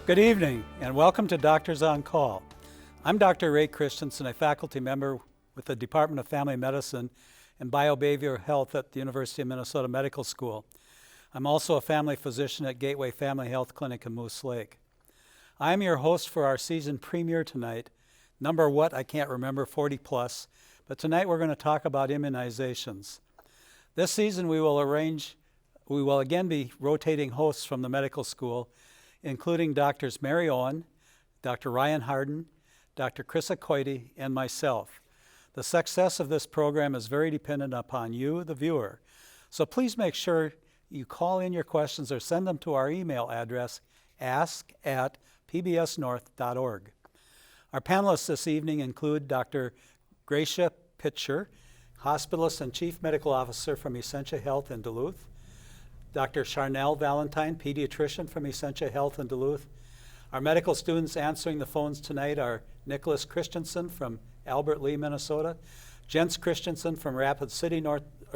Good evening and welcome to Doctors on Call. I'm Dr. Ray Christensen, a faculty member with the Department of Family Medicine and Biobehavioral Health at the University of Minnesota Medical School. I'm also a family physician at Gateway Family Health Clinic in Moose Lake. I am your host for our season premiere tonight, number what I can't remember, 40 plus, but tonight we're going to talk about immunizations. This season we will again be rotating hosts from the medical school, including Drs. Mary Owen, Dr. Ryan Harden, Dr. Chris Acoity, and myself. The success of this program is very dependent upon you, the viewer. So please make sure you call in your questions or send them to our email address, ask@pbsnorth.org. Our panelists this evening include Dr. Gratia Pitcher, hospitalist and chief medical officer from Essentia Health in Duluth, Dr. Sharnell Valentine, pediatrician from Essentia Health in Duluth. Our medical students answering the phones tonight are Nicholas Christensen from Albert Lee, Minnesota, Jens Christensen from Rapid City,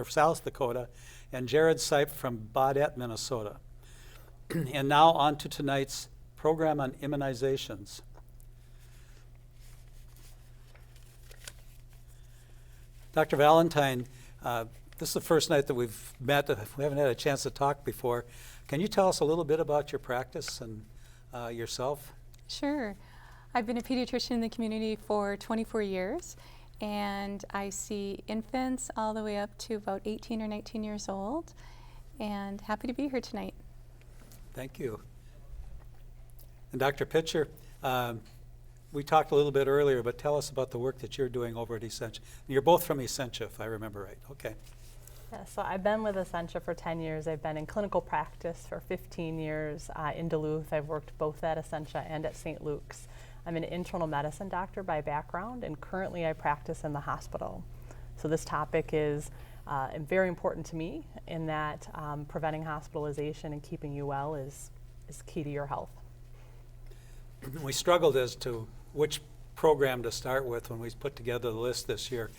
South Dakota, and Jared Sipe from Baudette, Minnesota. And now on to tonight's program on immunizations. Dr. Valentine, this is the first night that we've met. We haven't had a chance to talk before. Can you tell us a little bit about your practice and yourself? Sure. I've been a pediatrician in the community for 24 years, and I see infants all the way up to about 18 or 19 years old, and happy to be here tonight. Thank you. And Dr. Pitcher, we talked a little bit earlier, but tell us about the work that you're doing over at Essentia. You're both from Essentia, if I remember right. Okay. Yeah, so I've been with Essentia for 10 years. I've been in clinical practice for 15 years in Duluth. I've worked both at Essentia and at St. Luke's. I'm an internal medicine doctor by background, and currently I practice in the hospital. So this topic is very important to me in that preventing hospitalization and keeping you well is key to your health. We struggled as to which program to start with when we put together the list this year.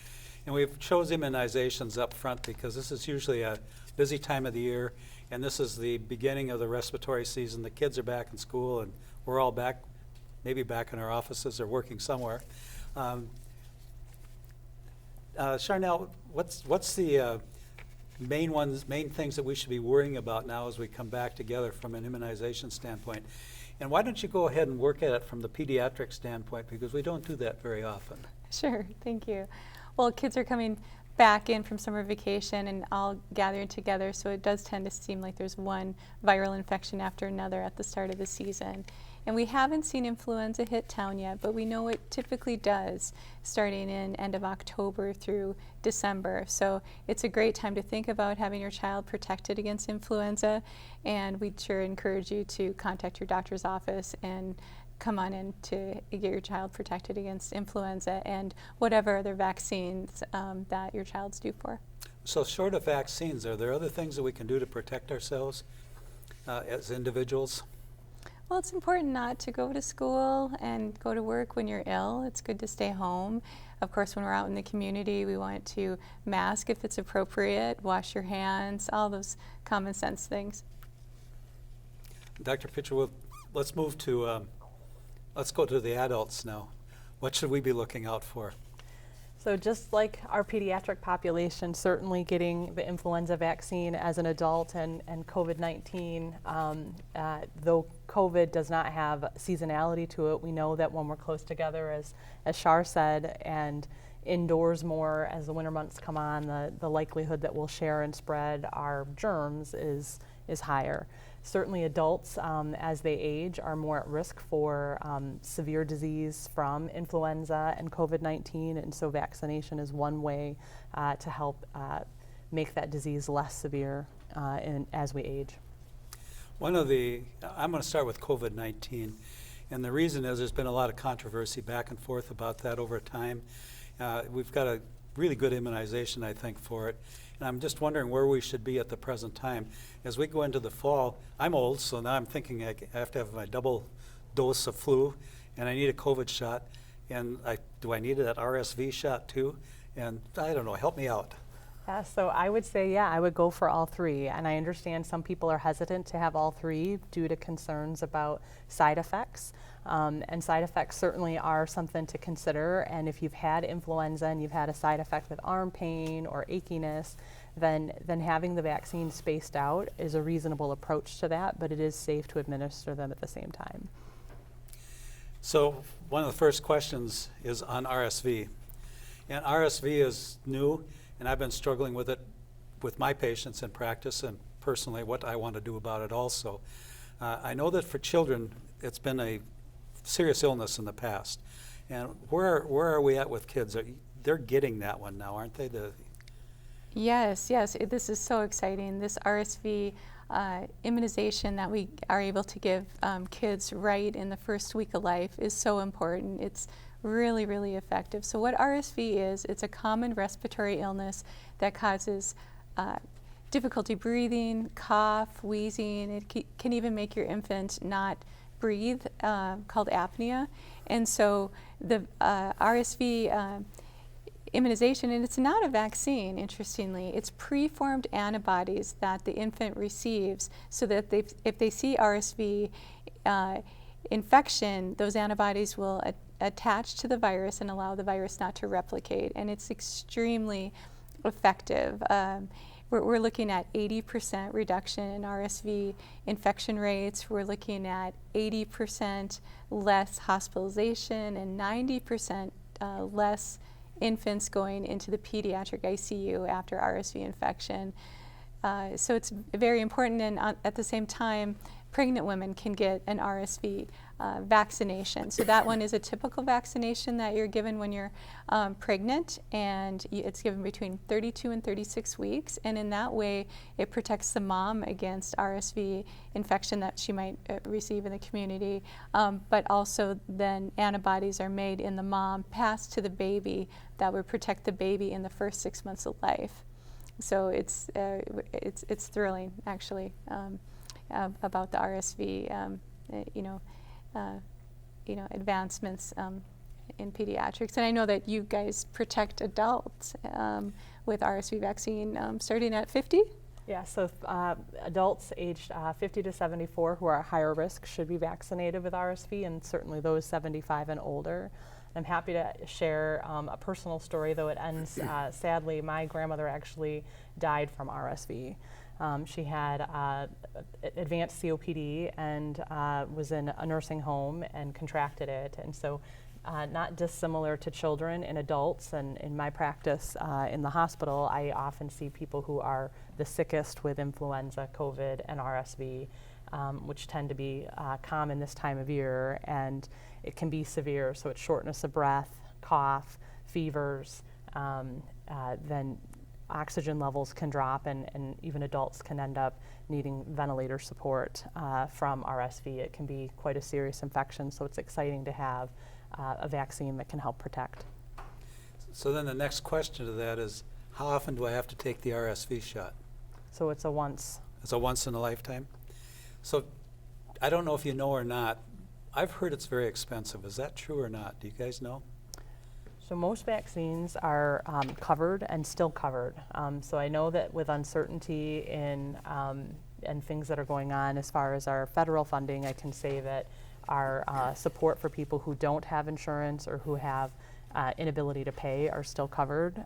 And we've chose immunizations up front because this is usually a busy time of the year, and this is the beginning of the respiratory season. The kids are back in school, and we're all back, maybe back in our offices or working somewhere. Sharnell, what's the main things that we should be worrying about now as we come back together from an immunization standpoint? And why don't you go ahead and work at it from the pediatric standpoint, because we don't do that very often. Sure, thank you. Well, kids are coming back in from summer vacation and all gathering together, so it does tend to seem like there's one viral infection after another at the start of the season. And we haven't seen influenza hit town yet, but we know it typically does, starting in end of October through December. So it's a great time to think about having your child protected against influenza, and we'd sure encourage you to contact your doctor's office and come on in to get your child protected against influenza and whatever other vaccines that your child's due for. So short of vaccines, are there other things that we can do to protect ourselves as individuals? Well, it's important not to go to school and go to work when you're ill. It's good to stay home. Of course, when we're out in the community, we want to mask if it's appropriate, wash your hands, all those common sense things. Dr. Pitcher, let's move to let's go to the adults now. What should we be looking out for? So just like our pediatric population, certainly getting the influenza vaccine as an adult and COVID-19, though COVID does not have seasonality to it, we know that when we're close together, as Shar said, and indoors more as the winter months come on, the likelihood that we'll share and spread our germs is higher. Certainly adults, as they age, are more at risk for severe disease from influenza and COVID-19, and so vaccination is one way to help make that disease less severe as we age. I'm going to start with COVID-19, and the reason is there's been a lot of controversy back and forth about that over time. We've got a really good immunization, I think, for it. And I'm just wondering where we should be at the present time. As we go into the fall, I'm old, so now I'm thinking I have to have my double dose of flu, and I need a COVID shot. And do I need that RSV shot too? And I don't know, help me out. Yeah, so I would say, yeah, I would go for all three. And I understand some people are hesitant to have all three due to concerns about side effects. And side effects certainly are something to consider. And if you've had influenza and you've had a side effect with arm pain or achiness, then having the vaccine spaced out is a reasonable approach to that, but it is safe to administer them at the same time. So one of the first questions is on RSV. And RSV is new, and I've been struggling with it with my patients in practice and personally what I want to do about it also. I know that for children, it's been a serious illness in the past. And where are we at with kids? They're getting that one now, aren't they? Yes, this is so exciting. This RSV immunization that we are able to give kids right in the first week of life is so important. It's really, really effective. So what RSV is, it's a common respiratory illness that causes difficulty breathing, cough, wheezing. It can even make your infant not breathe, called apnea. And so the RSV immunization, and it's not a vaccine, interestingly, it's preformed antibodies that the infant receives so that if they see RSV infection, those antibodies will attach to the virus and allow the virus not to replicate, and it's extremely effective. We're looking at 80% reduction in RSV infection rates. We're looking at 80% less hospitalization and 90% less infants going into the pediatric ICU after RSV infection. So it's very important, and at the same time, pregnant women can get an RSV vaccination. So that one is a typical vaccination that you're given when you're pregnant, and it's given between 32 and 36 weeks. And in that way, it protects the mom against RSV infection that she might receive in the community. But also then antibodies are made in the mom, passed to the baby, that would protect the baby in the first 6 months of life. So it's thrilling, actually, about the RSV, advancements in pediatrics. And I know that you guys protect adults with RSV vaccine starting at 50? Yeah, so adults aged 50 to 74 who are at higher risk should be vaccinated with RSV, and certainly those 75 and older. I'm happy to share a personal story, though it ends sadly. My grandmother actually died from RSV. She had advanced COPD and was in a nursing home and contracted it. And so not dissimilar to children and adults, and in my practice in the hospital, I often see people who are the sickest with influenza, COVID, and RSV, which tend to be common this time of year, and it can be severe. So it's shortness of breath, cough, fevers, then oxygen levels can drop, and even adults can end up needing ventilator support from RSV. It can be quite a serious infection, so it's exciting to have a vaccine that can help protect. So then the next question to that is, how often do I have to take the RSV shot? So it's a once. It's a once in a lifetime? So I don't know if you know or not, I've heard it's very expensive. Is that true or not? Do you guys know? So most vaccines are covered and still covered. So I know that with uncertainty in and things that are going on as far as our federal funding, I can say that our support for people who don't have insurance or who have inability to pay are still covered.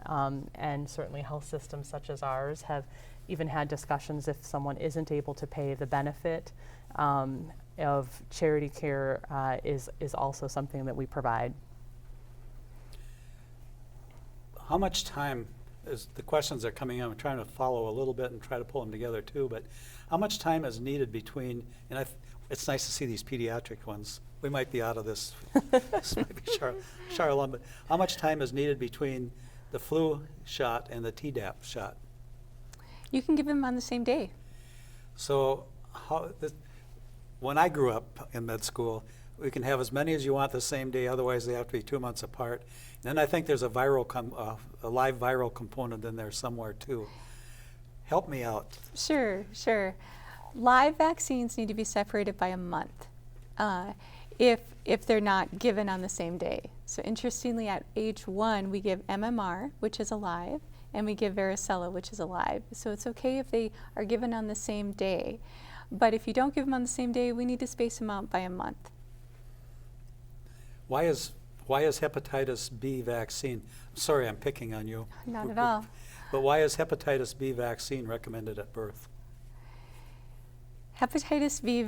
And certainly health systems such as ours have even had discussions if someone isn't able to pay, the benefit of charity care is also something that we provide. How much time, as the questions are coming in, I'm trying to follow a little bit and try to pull them together too, but how much time is needed between, and it's nice to see these pediatric ones. We might be out of this. This might be Charlotte, but how much time is needed between the flu shot and the Tdap shot? You can give them on the same day. So when I grew up in med school, we can have as many as you want the same day, otherwise they have to be 2 months apart. And then I think there's a live viral component in there somewhere too. Help me out. Sure. Live vaccines need to be separated by a month if they're not given on the same day. So interestingly, at age 1, we give MMR, which is alive, and we give varicella, which is alive. So it's okay if they are given on the same day. But if you don't give them on the same day, we need to space them out by a month. Why is hepatitis B vaccine, sorry I'm picking on you. Not at all. But why is hepatitis B vaccine recommended at birth? Hepatitis B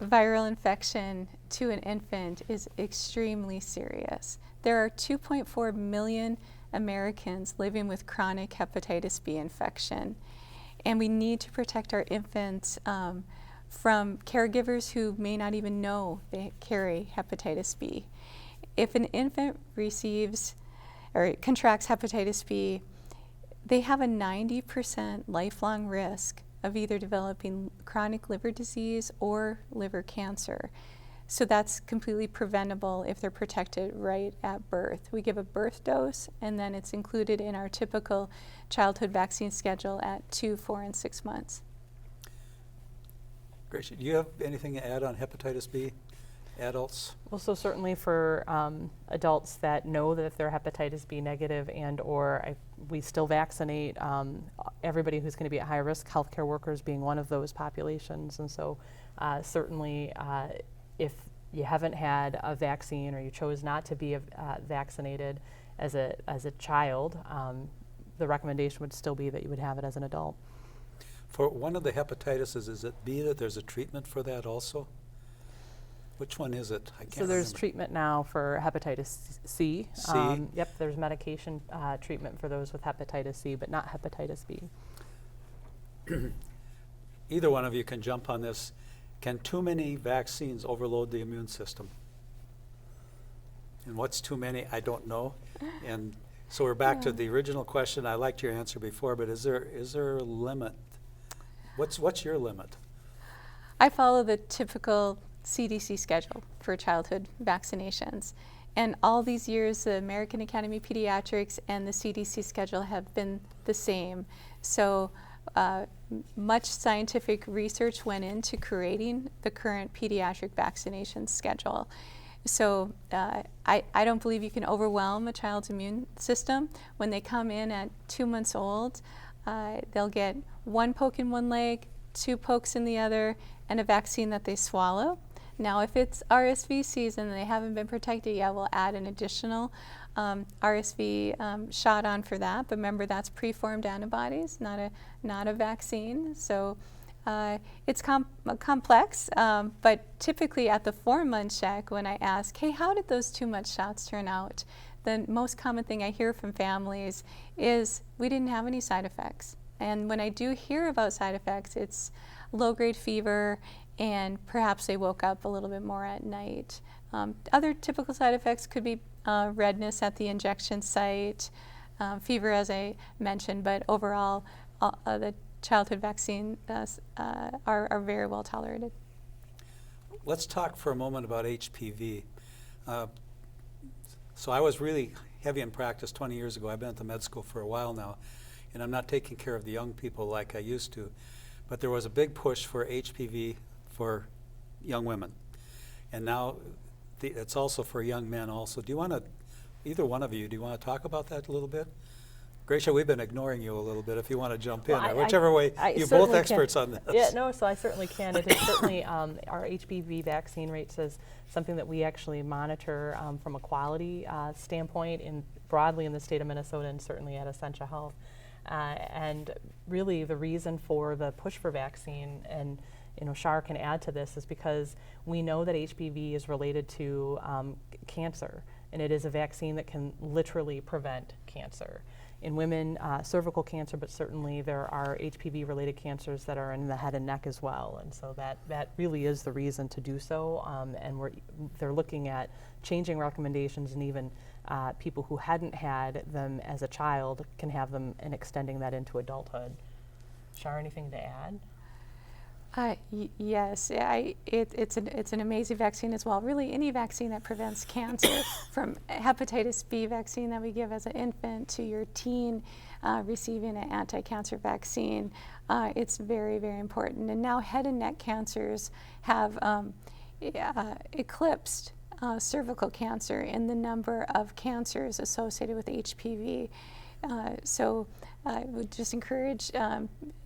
viral infection to an infant is extremely serious. There are 2.4 million Americans living with chronic hepatitis B infection, and we need to protect our infants from caregivers who may not even know they carry hepatitis B. If an infant receives or contracts hepatitis B, they have a 90% lifelong risk of either developing chronic liver disease or liver cancer. So that's completely preventable if they're protected right at birth. We give a birth dose, and then it's included in our typical childhood vaccine schedule at 2, 4, and 6 months. Gratia, do you have anything to add on hepatitis B adults? Well, so certainly for adults that know that they're hepatitis B negative we still vaccinate everybody who's going to be at high risk, healthcare workers being one of those populations. And so certainly if you haven't had a vaccine or you chose not to be vaccinated as a child, the recommendation would still be that you would have it as an adult. For one of the hepatitises, is it B that there's a treatment for that also? Which one is it? I can't So there's remember. treatment now for hepatitis C. C? Yep, there's medication treatment for those with hepatitis C, but not hepatitis B. Either one of you can jump on this. Can too many vaccines overload the immune system? And what's too many? I don't know. And so we're back to the original question. I liked your answer before, but is there a limit? What's your limit? I follow the typical CDC schedule for childhood vaccinations. And all these years, the American Academy of Pediatrics and the CDC schedule have been the same. So much scientific research went into creating the current pediatric vaccination schedule. So I don't believe you can overwhelm a child's immune system. When they come in at 2 months old, they'll get 1 poke in one leg, 2 pokes in the other, and a vaccine that they swallow. Now, if it's RSV season and they haven't been protected yet, we'll add an additional RSV shot on for that. But remember, that's preformed antibodies, not a vaccine. So it's complex, but typically at the 4-month check, when I ask, hey, how did those 2-month shots turn out? The most common thing I hear from families is we didn't have any side effects. And when I do hear about side effects, it's low-grade fever, and perhaps they woke up a little bit more at night. Other typical side effects could be redness at the injection site, fever, as I mentioned, but overall, the childhood vaccine are very well tolerated. Let's talk for a moment about HPV. So I was really heavy in practice 20 years ago. I've been at the med school for a while now, and I'm not taking care of the young people like I used to. But there was a big push for HPV for young women. And now it's also for young men also. Do you want to, either one of you, do you want to talk about that a little bit? Gratia, we've been ignoring you a little bit. If you want to jump in, whichever way, you're both experts on this. Yeah, no, so I certainly can. It is certainly our HPV vaccine rates is something that we actually monitor from a quality standpoint broadly in the state of Minnesota and certainly at Essentia Health. And really the reason for the push for vaccine, and Shar can add to this, is because we know that HPV is related to cancer, and it is a vaccine that can literally prevent cancer. In women, cervical cancer, but certainly there are HPV-related cancers that are in the head and neck as well, and so that really is the reason to do so. And they're looking at changing recommendations, and even people who hadn't had them as a child can have them, and extending that into adulthood. Shar, anything to add? Yes, it's an amazing vaccine as well. Really, any vaccine that prevents cancer, from hepatitis B vaccine that we give as an infant to your teen receiving an anti-cancer vaccine, it's very, very important. And now head and neck cancers have eclipsed cervical cancer in the number of cancers associated with HPV. So I would just encourage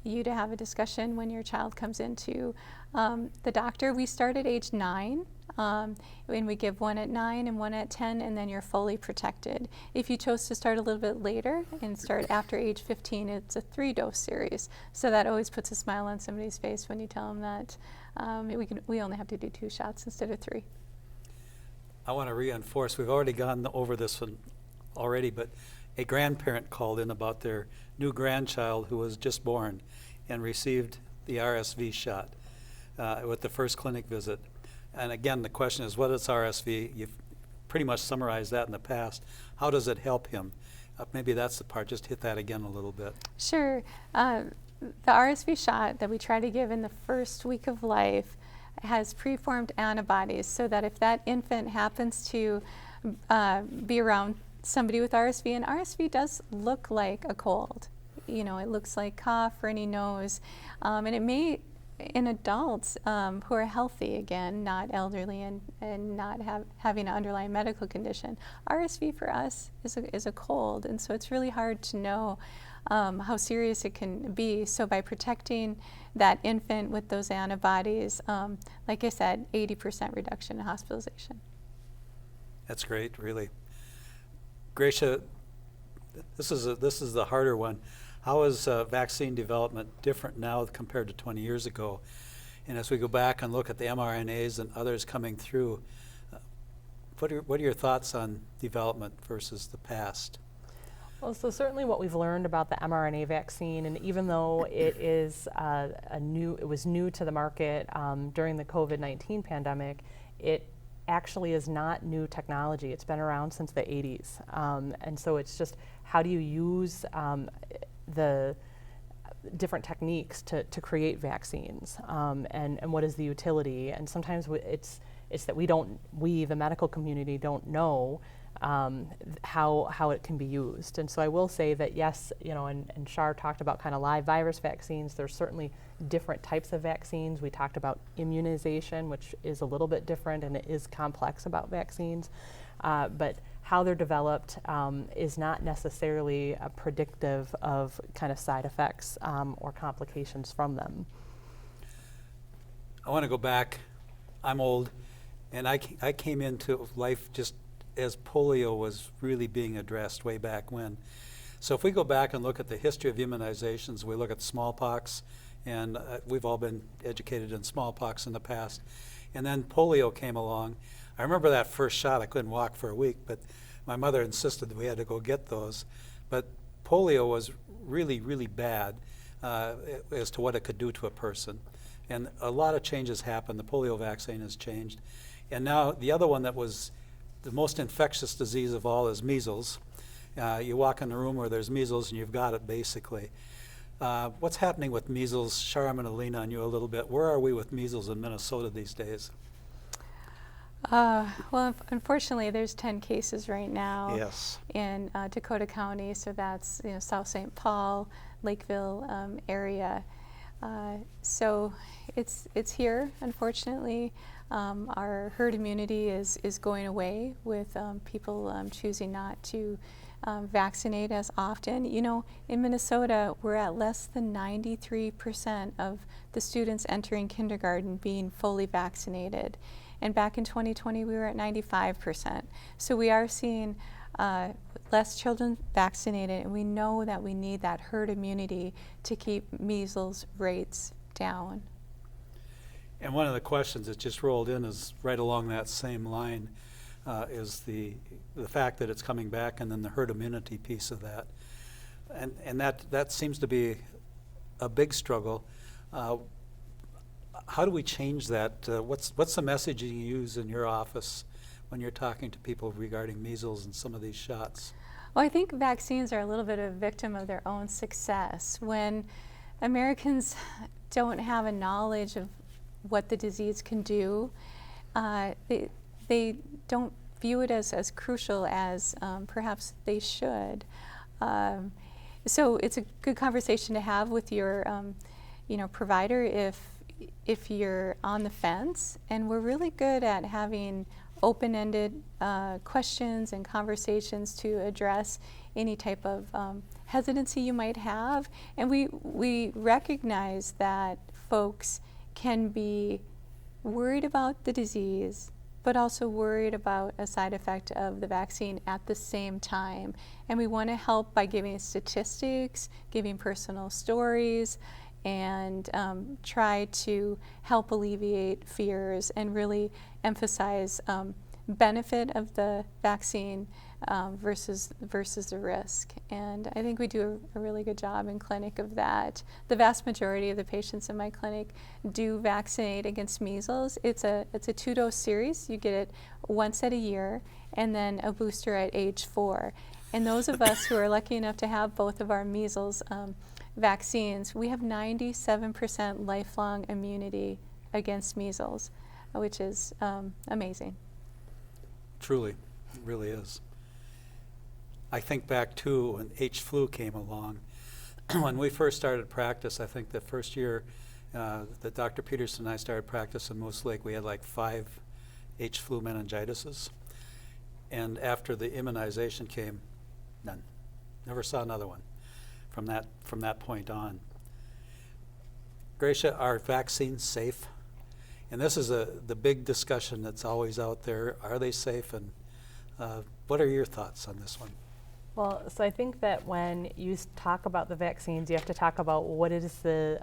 you to have a discussion when your child comes into the doctor. We start at age 9. And we give one at 9 and one at 10, and then you're fully protected. If you chose to start a little bit later and start after age 15, it's a 3-dose series. So that always puts a smile on somebody's face when you tell them that we only have to do 2 shots instead of 3. I want to reinforce, we've already gone over this one already, but a grandparent called in about their new grandchild who was just born and received the RSV shot with the first clinic visit. And again, the question is, what is RSV? You've pretty much summarized that in the past. How does it help him? Maybe that's the part. Just hit that again a little bit. Sure. The RSV shot that we try to give in the first week of life has preformed antibodies, so that if that infant happens to be around somebody with RSV, and RSV does look like a cold. You know, it looks like cough, runny nose, and it may, in adults who are healthy, again, not elderly and not having an underlying medical condition. RSV for us is a cold, and so it's really hard to know how serious it can be. So by protecting that infant with those antibodies, like I said, 80% reduction in hospitalization. That's great, really. Gratia, this is the harder one. How is vaccine development different now compared to 20 years ago? And as we go back and look at the mRNAs and others coming through, what are your thoughts on development versus the past? Well, so certainly what we've learned about the mRNA vaccine, and even though it is it was new to the market during the COVID-19 pandemic, it actually is not new technology. It's been around since the 80s. And so it's just, how do you use the different techniques to create vaccines, and what is the utility? And sometimes it's that we, the medical community, don't know how it can be used. And so I will say that yes, you know, and Shar talked about kind of live virus vaccines. There's certainly different types of vaccines. We talked about immunization, which is a little bit different, and it is complex about vaccines. But how they're developed is not necessarily predictive of kind of side effects or complications from them. I want to go back. I'm old, and I came into life just as polio was really being addressed way back when. So if we go back and look at the history of immunizations, we look at smallpox, and we've all been educated in smallpox in the past. And then polio came along. I remember that first shot. I couldn't walk for a week, but my mother insisted that we had to go get those. But polio was really, really bad as to what it could do to a person. And a lot of changes happened. The polio vaccine has changed. And now the other one that was the most infectious disease of all is measles. You walk in a room where there's measles and you've got it basically. What's happening with measles? Shar, I'm going to lean on you a little bit. Where are we with measles in Minnesota these days? Well, unfortunately, there's 10 cases right now in Dakota County, so that's South St. Paul, Lakeville area. So it's here, unfortunately. Our herd immunity is going away with people choosing not to vaccinate as often. You know, in Minnesota, we're at less than 93% of the students entering kindergarten being fully vaccinated. And back in 2020, we were at 95%. So we are seeing less children vaccinated, and we know that we need that herd immunity to keep measles rates down. And one of the questions that just rolled in is right along that same line, is the fact that it's coming back, and then the herd immunity piece of that. And that seems to be a big struggle. How do we change that? What's the message you use in your office when you're talking to people regarding measles and some of these shots? Well, I think vaccines are a little bit of a victim of their own success. When Americans don't have a knowledge of what the disease can do, they don't view it as crucial as perhaps they should. So it's a good conversation to have with your provider if you're on the fence, and we're really good at having open-ended questions and conversations to address any type of hesitancy you might have. And we recognize that folks can be worried about the disease, but also worried about a side effect of the vaccine at the same time. And we want to help by giving statistics, giving personal stories, and try to help alleviate fears and really emphasize benefit of the vaccine versus the risk. And I think we do a really good job in clinic of that. The vast majority of the patients in my clinic do vaccinate against measles. It's a 2-dose series. You get it once at a year and then a booster at age 4. And those of us who are lucky enough to have both of our measles vaccines, we have 97% lifelong immunity against measles, which is amazing. Truly, it really is. I think back to when H flu came along. When we first started practice, I think the first year that Dr. Peterson and I started practice in Moose Lake, we had like 5 H flu meningitises. And after the immunization came, none. Never saw another one from that point on. Gratia, are vaccines safe? And this is the big discussion that's always out there. Are they safe? And what are your thoughts on this one? Well, so I think that when you talk about the vaccines, you have to talk about what is the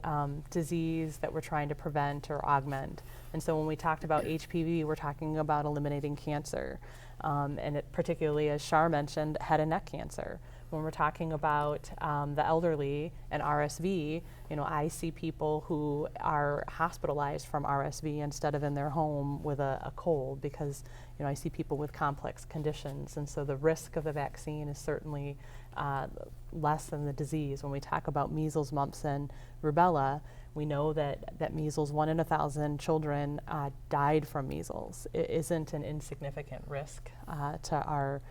disease that we're trying to prevent or augment. And so when we talked about HPV, we're talking about eliminating cancer. And it, particularly, as Shar mentioned, head and neck cancer. When we're talking about the elderly and RSV, I see people who are hospitalized from RSV instead of in their home with a cold because, I see people with complex conditions. And so the risk of the vaccine is certainly less than the disease. When we talk about measles, mumps, and rubella, we know that measles, 1 in 1,000 children died from measles. It isn't an insignificant risk to our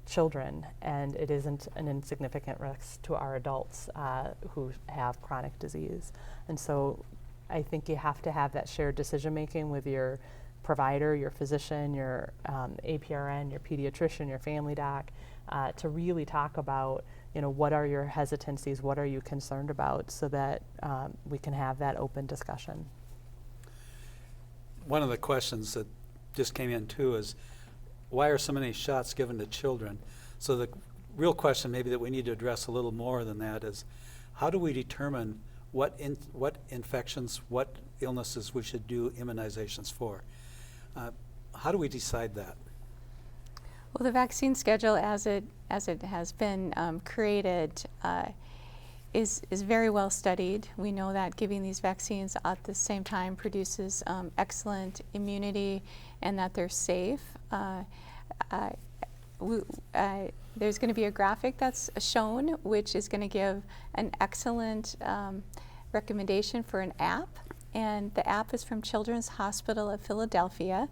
children, and it isn't an insignificant risk to our adults who have chronic disease. And so I think you have to have that shared decision making with your provider, your physician, your APRN, your pediatrician, your family doc, to really talk about what are your hesitancies, what are you concerned about, so that we can have that open discussion. One of the questions that just came in too is, why are so many shots given to children? So the real question maybe that we need to address a little more than that is, how do we determine what infections, what illnesses we should do immunizations for? How do we decide that? Well, the vaccine schedule, as it has been created, is very well studied. We know that giving these vaccines at the same time produces excellent immunity, and that they're safe. There's going to be a graphic that's shown, which is going to give an excellent recommendation for an app. And the app is from Children's Hospital of Philadelphia,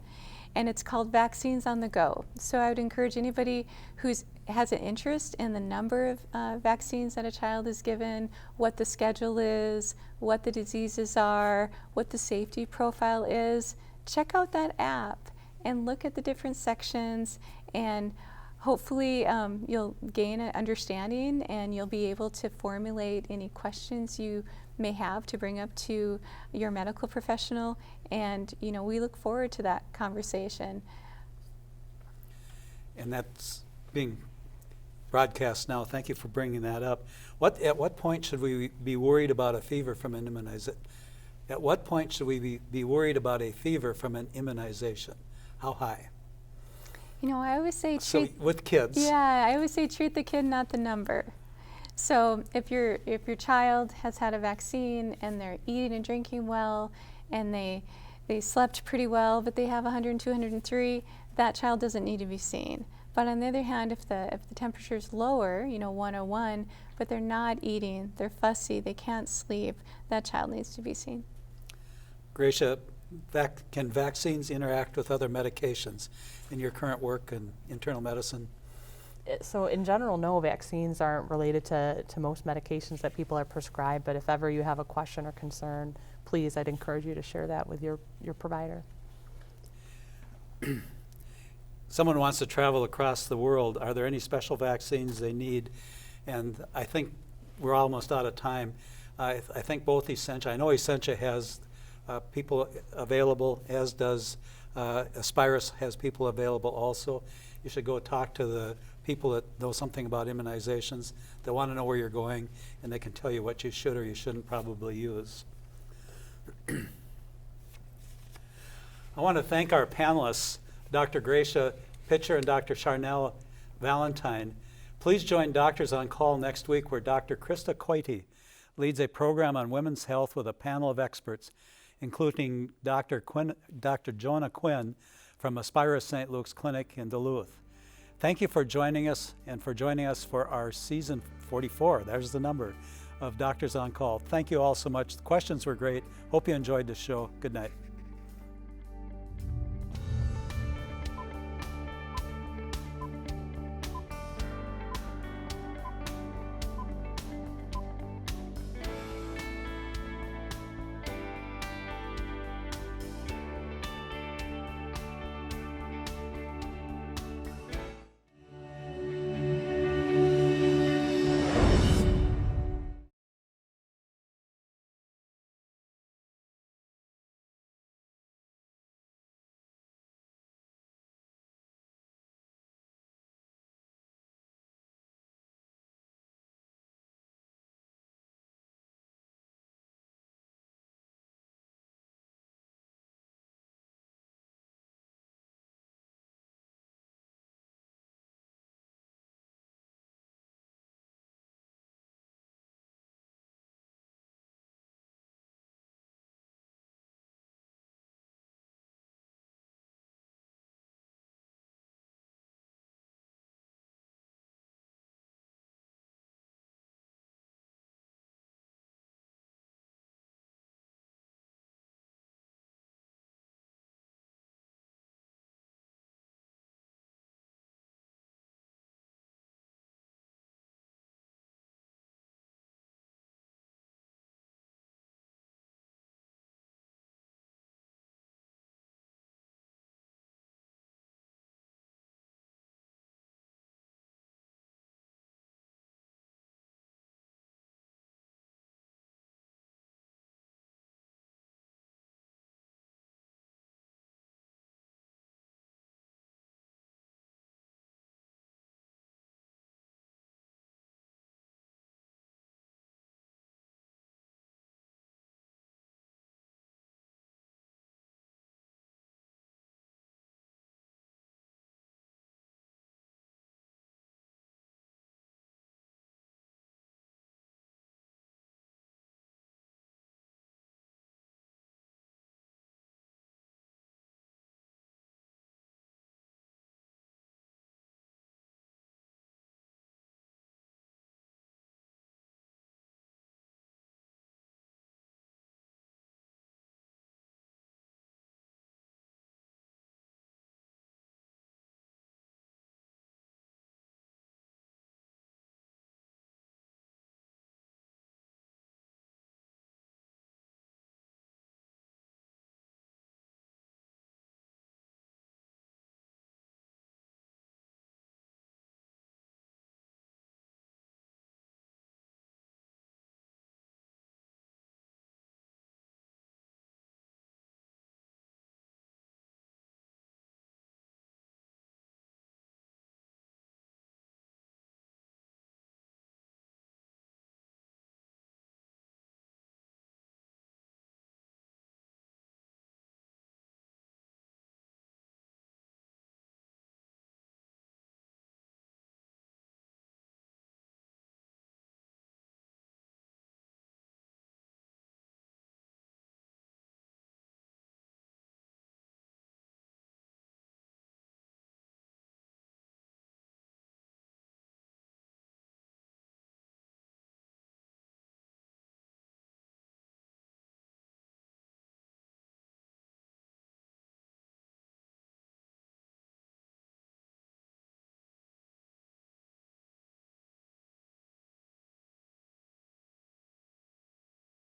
and it's called Vaccines on the Go. So I would encourage anybody who has an interest in the number of vaccines that a child is given, what the schedule is, what the diseases are, what the safety profile is, check out that app and look at the different sections, and hopefully you'll gain an understanding and you'll be able to formulate any questions you may have to bring up to your medical professional, and we look forward to that conversation. And that's being broadcast now. Thank you for bringing that up. At what point should we be worried about a fever from an immunization? At what point should we be worried about a fever from an immunization? How high? I always say with kids. Yeah, I always say treat the kid, not the number. So if your child has had a vaccine and they're eating and drinking well and they slept pretty well, but they have 102, 103, that child doesn't need to be seen. But on the other hand, if the temperature is lower, 101, but they're not eating, they're fussy, they can't sleep, that child needs to be seen. Gratia, can vaccines interact with other medications in your current work in internal medicine? So in general, no, vaccines aren't related to most medications that people are prescribed, but if ever you have a question or concern, please, I'd encourage you to share that with your provider. someone wants to travel across the world, are there any special vaccines they need? And I think we're almost out of time. I think both Essentia, I know Essentia has people available, as does Aspirus has people available also. You should go talk to the people that know something about immunizations. They want to know where you're going, and they can tell you what you should or you shouldn't probably use. I want to thank our panelists, Dr. Gratia Pitcher and Dr. Sharnell Valentine. Please join Doctors on Call next week, where Dr. Krista Coity leads a program on women's health with a panel of experts, including Dr. Jonah Quinn from Aspirus St. Luke's Clinic in Duluth. Thank you for joining us, and for joining us for our season 44. There's the number of Doctors on Call. Thank you all so much. The questions were great. Hope you enjoyed the show. Good night.